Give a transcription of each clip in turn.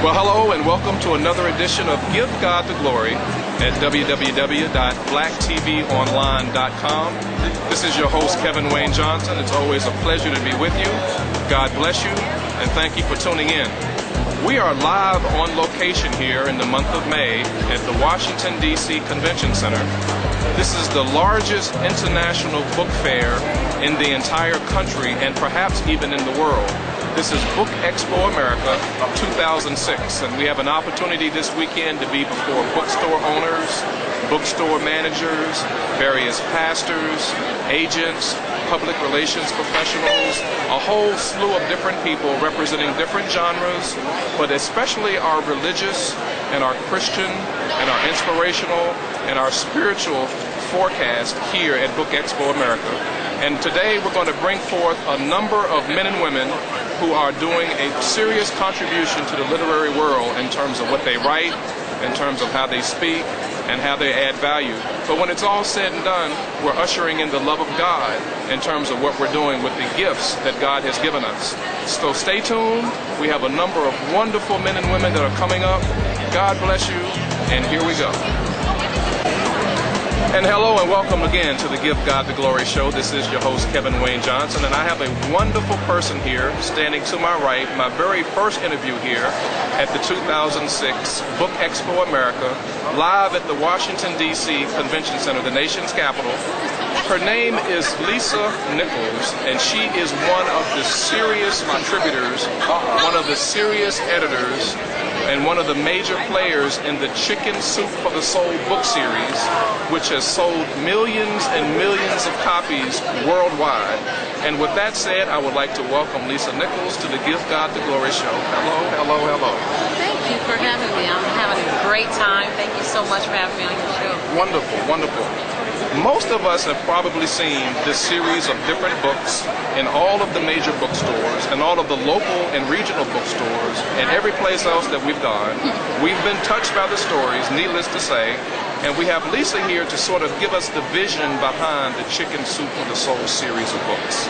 Well, hello and welcome to another edition of Give God the Glory at www.blacktvonline.com. This is your host, Kevin Wayne Johnson. It's always a pleasure to be with you. God bless you, and thank you for tuning in. We are live on location here in the month of May at the Washington, D.C. Convention Center. This is the largest international book fair in the entire country and perhaps even in the world. This is Book Expo America 2006, and we have an opportunity this weekend to be before bookstore owners, bookstore managers, various pastors, agents, public relations professionals, a whole slew of different people representing different genres, but especially our religious and our Christian and our inspirational and our spiritual forecast here at Book Expo America. And today we're going to bring forth a number of men and women who are doing a serious contribution to the literary world in terms of what they write, in terms of how they speak, and how they add value. But when it's all said and done, we're ushering in the love of God in terms of what we're doing with the gifts that God has given us. So stay tuned. We have a number of wonderful men and women that are coming up. God bless you, and here we go. And hello and welcome again to the Give God the Glory show. This is your host, Kevin Wayne Johnson, and I have a wonderful person here standing to my right, my very first interview here at the 2006 Book Expo America, live at the Washington, D.C. Convention Center, the nation's capital. Her name is Lisa Nichols, and she is one of the serious contributors, one of the serious editors, and one of the major players in the Chicken Soup for the Soul book series, which has sold millions and millions of copies worldwide. And with that said, I would like to welcome Lisa Nichols to the Give God the Glory show. Hello, hello, hello. Thank you for having me. I'm having a great time. Thank you so much for having me on your show. Wonderful, wonderful. Most of us have probably seen this series of different books in all of the major bookstores and all of the local and regional bookstores and every place else that we've gone. We've been touched by the stories, needless to say, and we have Lisa here to sort of give us the vision behind the Chicken Soup for the Soul series of books.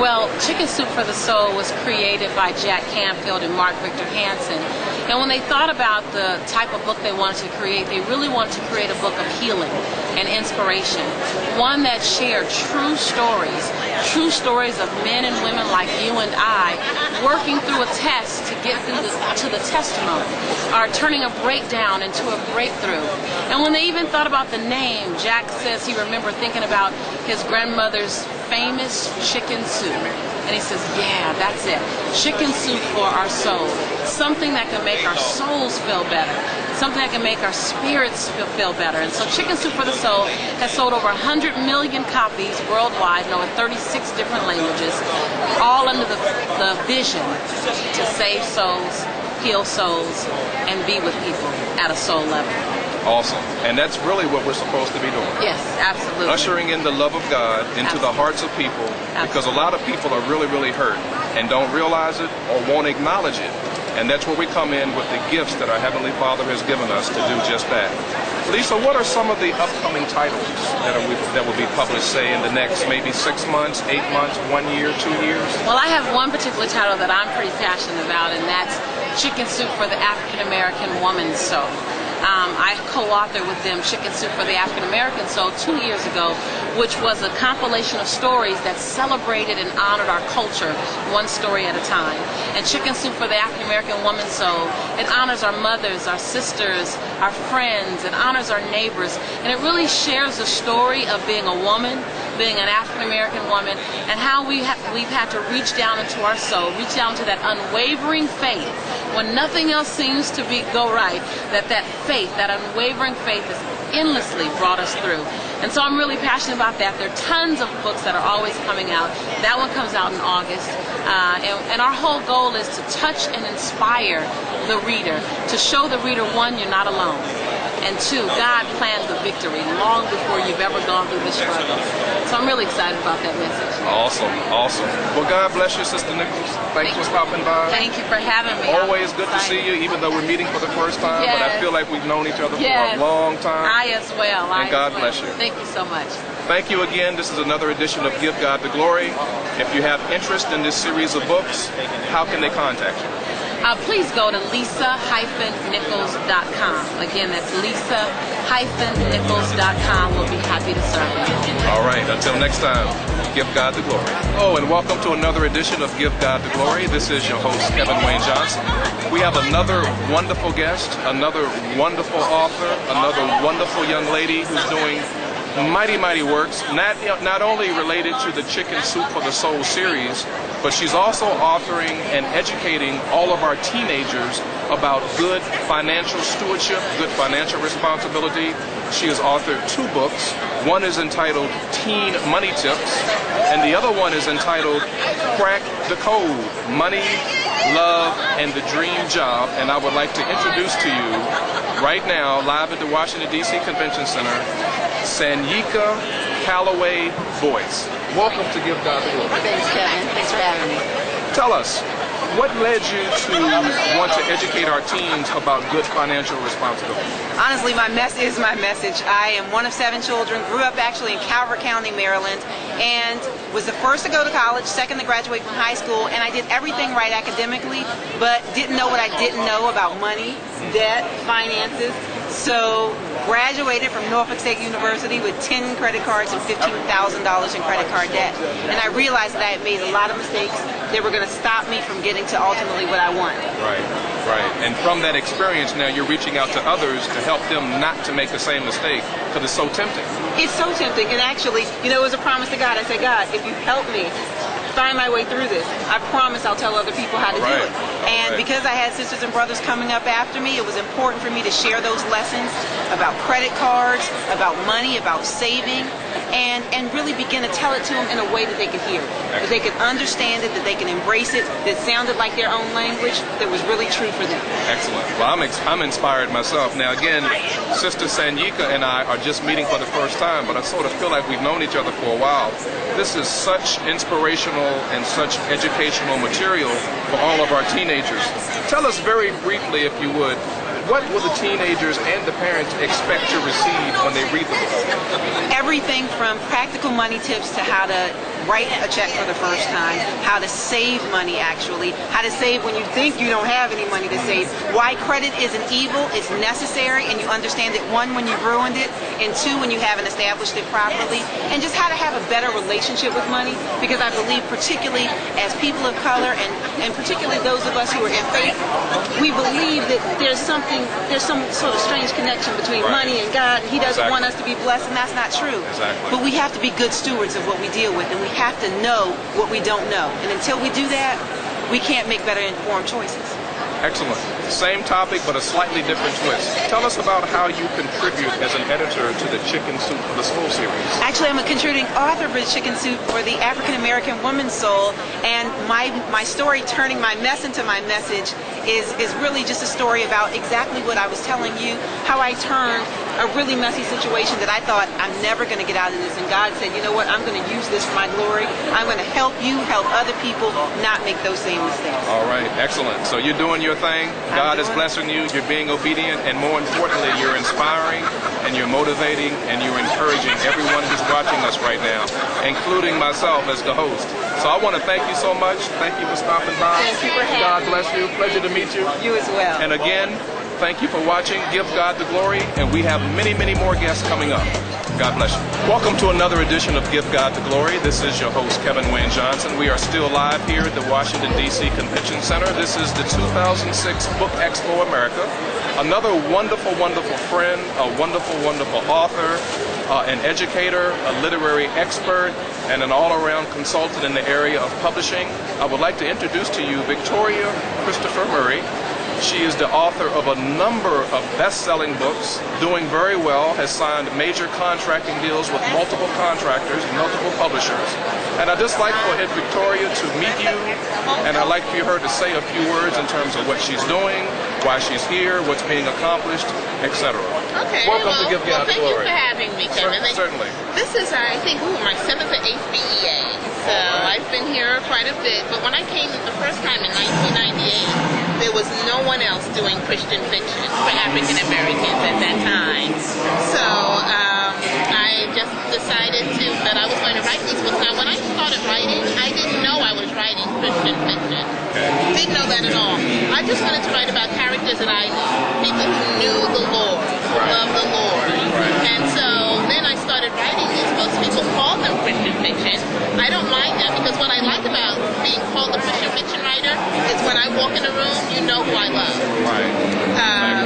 Well, Chicken Soup for the Soul was created by Jack Canfield and Mark Victor Hansen. And when they thought about the type of book they wanted to create, they really wanted to create a book of healing and inspiration. One that shared true stories of men and women like you and I working through a test to get through to the testimony, or turning a breakdown into a breakthrough. And when they even thought about the name, Jack says he remembered thinking about his grandmother's famous chicken soup. And he says, yeah, that's it. Chicken soup for our soul. Something that can make our souls feel better. Something that can make our spirits feel better. And so Chicken Soup for the Soul has sold over 100 million copies worldwide in over 36 different languages, all under the vision to save souls, heal souls, and be with people at a soul level. Awesome. And that's really what we're supposed to be doing. Yes, absolutely. Ushering in the love of God into the hearts of people, because a lot of people are really, really hurt and don't realize it or won't acknowledge it. And that's where we come in with the gifts that our Heavenly Father has given us to do just that. Lisa, what are some of the upcoming titles that will be published, say, in the next maybe 6 months, 8 months, 1 year, 2 years? Well, I have one particular title that I'm pretty passionate about, and that's Chicken Soup for the African American Woman's Soul. I co-authored with them Chicken Soup for the African American Soul 2 years ago, which was a compilation of stories that celebrated and honored our culture, one story at a time. And Chicken Soup for the African American Woman's Soul, it honors our mothers, our sisters, our friends, it honors our neighbors, and it really shares the story of being a woman, being an African American woman, and how we've had to reach down into our soul, reach down to that unwavering faith when nothing else seems to go right, that faith, that unwavering faith has endlessly brought us through. And so I'm really passionate about that. There are tons of books that are always coming out. That one comes out in August. And our whole goal is to touch and inspire the reader, to show the reader, one, you're not alone, and two, God planned the victory long before you've ever gone through the struggle. So I'm really excited about that message. Awesome, awesome. Well, God bless you, Sister Nichols. Thanks for stopping by. Thank you for having me. Always good to see you, even though we're meeting for the first time, but I feel like we've known each other for a long time. I as well. And God bless you. Thank you so much. Thank you again. This is another edition of Give God the Glory. If you have interest in this series of books, how can they contact you? Please go to lisa-nichols.com. Again, that's lisa-nichols.com. We'll be happy to serve you. All right, until next time, give God the glory. Oh, and welcome to another edition of Give God the Glory. This is your host, Kevin Wayne Johnson. We have another wonderful guest, another wonderful author, another wonderful young lady who's doing mighty, mighty works, not only related to the Chicken Soup for the Soul series, but she's also authoring and educating all of our teenagers about good financial stewardship, good financial responsibility. She has authored 2 books. One is entitled Teen Money Tips, and the other one is entitled Crack the Code, Money, Love, and the Dream Job. And I would like to introduce to you right now, live at the Washington, D.C. Convention Center, Sanyika Calloway Boyce. Welcome to Give God the Glory. Thanks, Kevin. Thanks for having me. Tell us, what led you to want to educate our teens about good financial responsibility? Honestly, my mess is my message. I am one of 7 children, grew up actually in Calvert County, Maryland, and was the first to go to college, second to graduate from high school, and I did everything right academically, but didn't know what I didn't know about money, debt, finances. So graduated from Norfolk State University with 10 credit cards and $15,000 in credit card debt. And I realized that I had made a lot of mistakes that were going to stop me from getting to ultimately what I want. Right, right. And from that experience now you're reaching out to others to help them not to make the same mistake, because it's so tempting. It's so tempting. And actually, you know, it was a promise to God. I said, God, if you help me find my way through this, I promise I'll tell other people how to do it. And because I had sisters and brothers coming up after me, it was important for me to share those lessons about credit cards, about money, about saving, and really begin to tell it to them in a way that they could hear it, that they could understand it, that they can embrace it, that sounded like their own language, that was really true for them. Excellent. Well, I'm inspired myself. Now again, Sister Sanyika and I are just meeting for the first time, but I sort of feel like we've known each other for a while. This is such inspirational and such educational material for all of our teenagers. Tell us very briefly, if you would, what will the teenagers and the parents expect to receive when they read the book? Everything from practical money tips to how to write a check for the first time, how to save money actually, how to save when you think you don't have any money to save, why credit isn't evil, it's necessary, and you understand it, 1, when you've ruined it, and 2, when you haven't established it properly, and just how to have a better relationship with money, because I believe particularly as people of color, and particularly those of us who are in faith, we believe that there's some sort of strange connection between money and God, and He doesn't want us to be blessed, and that's not true. But we have to be good stewards of what we deal with, and we have to know what we don't know. And until we do that, we can't make better informed choices. Excellent. Same topic, but a slightly different twist. Tell us about how you contribute as an editor to the Chicken Soup for the Soul series. Actually, I'm a contributing author for the Chicken Soup for the African American Woman's Soul, and my story, turning my mess into my message, is really just a story about exactly what I was telling you, how I turned a really messy situation that I thought I'm never going to get out of this, and God said, you know what, I'm going to use this for my glory. I'm going to help you, help other people not make those same mistakes. All right, excellent. So you're doing your thing. God is blessing you. You're being obedient, and more importantly, you're inspiring and you're motivating and you're encouraging everyone who's watching us right now, including myself as the host. So I want to thank you so much. Thank you for stopping by. Thank you for having me. God bless you. Pleasure to meet you. You as well. And again, thank you for watching Give God the Glory, and we have many, many more guests coming up. God bless you. Welcome to another edition of Give God the Glory. This is your host, Kevin Wayne Johnson. We are still live here at the Washington, D.C. Convention Center. This is the 2006 Book Expo America. Another wonderful, wonderful friend, a wonderful, wonderful author, an educator, a literary expert, and an all-around consultant in the area of publishing. I would like to introduce to you Victoria Christopher Murray. She is the author of a number of best-selling books, doing very well, has signed major contracting deals with multiple contractors, multiple publishers. And I'd just like for Victoria to meet you, and I'd like for her to say a few words in terms of what she's doing, why she's here, what's being accomplished, etc. Okay. Welcome to Give God the Glory. Thank you for having me, Kevin. Certainly. This is, I think, my 7th or 8th BEA. So I've been here quite a bit. But when I came the first time in 1998, there was no one else doing Christian fiction for African Americans at that time. So I just decided that I was going to write these books. Now, when I started writing, I didn't know I was writing Christian fiction. The didn't know that at all. I just wanted to write about characters that I knew, people who knew the Lord, who loved the Lord. And so then I started writing these books. People call them Christian fiction. I don't mind that because what I like about being called a Christian fiction writer is when I walk in a room, you know who I love.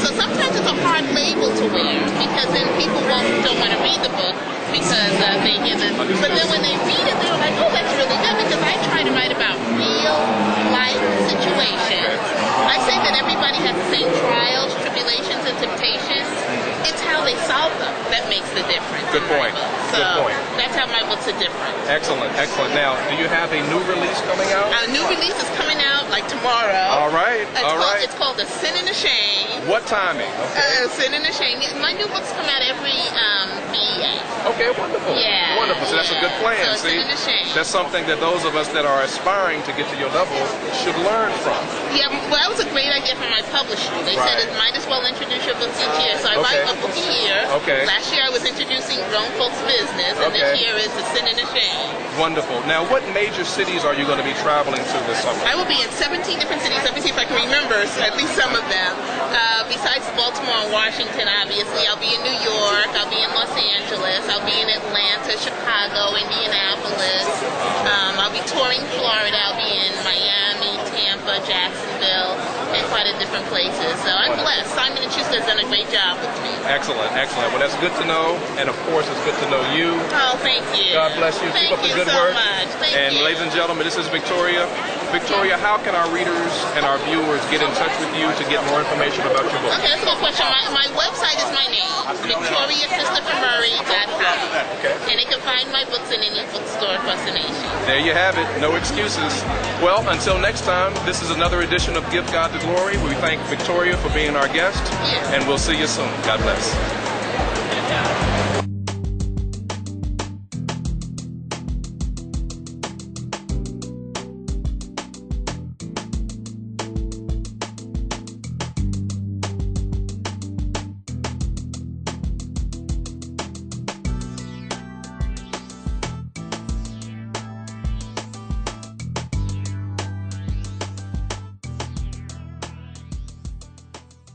So sometimes it's a hard label to wear because then people don't want to read the book because they hear the. But then when they read it, they're like, oh, that's really good because I try to write about real life situations. I say that everybody has the same trials, tribulations, and temptations. It's how they solve them that makes the difference. Good point. So Good point. that's how my books are different. Excellent, excellent. Now, do you have a new release coming out? A new release is coming out like tomorrow. All right, It's called The Sin and the Shame. What timing? Okay. Sin and the Shame. My new books come out every BEA. Okay, wonderful. Yeah. Wonderful. So that's a good plan. So See, Sin and the Shame. that's something that those of us that are aspiring to get to your level should learn from. Yeah, well, that was a great idea from my publisher. They said it might as well introduce your books each year. So I write a book a year. Okay. Last year I was introducing Grown Folks Business, and this year is The Sin and the Shame. Wonderful. Now, what major cities are you going to be traveling to this summer? I will be in 17 different cities. Let me see if I can remember at least some of them. Besides Baltimore and Washington, obviously, I'll be in New York, I'll be in Los Angeles, I'll be in Atlanta, Chicago, Indianapolis. I'll be touring Florida, I'll be in Miami, Tampa, Jacksonville, and quite a different places. So I'm blessed. Simon & Schuster has done a great job with me. Excellent, excellent. Well, that's good to know. And of course, it's good to know you. Oh, thank you. God bless you. Thank Keep up the you good so work. much. Thank And you. ladies and gentlemen, this is Victoria. Victoria, how can our readers and our viewers get in touch with you to get more information about your book? Okay, that's a good question. My website is my name, VictoriaChristopherMurray.com. Okay. And they can find my books in any bookstore across the nation. There you have it. No excuses. Well, until next time, this is another edition of Give God the Glory. We thank Victoria for being our guest, and we'll see you soon. God bless.